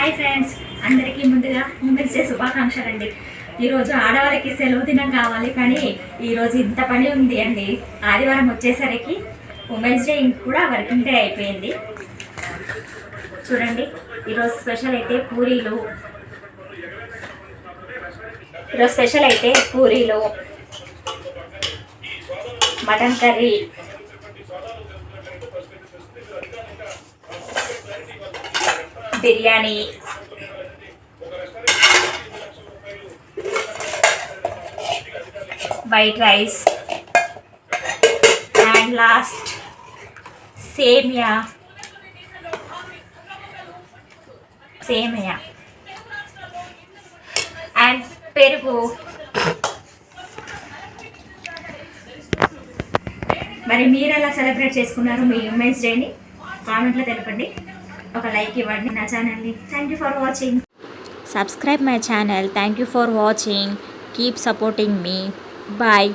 Hi friends, అందరికీ ముందుగా women's day శుభాకాంక్షలు అండి. ఈరోజు ఆడవాళ్ళకి సెలవు దినం కావాలి, కానీ ఈరోజు ఇంత పని ఉంది అండి. ఆదివారం వచ్చేసరికి ఉమెన్స్ డే కూడా వర్కింగ్ డే అయిపోయింది. చూడండి, ఈరోజు స్పెషల్ అయితే పూరీలు, mutton curry, biryani, white rice and last సేమియా అండ్ పెరుగు. మరి మీరు ఎలా సెలబ్రేట్ చేసుకున్నారు మీ ఉమెన్స్ డేని? కామెంట్లో తెలపండి, ఒక లైక్ ఇవ్వండి నా ఛానల్ని. Thank you for watching. Subscribe my channel. Thank you for watching. Keep supporting me. Bye.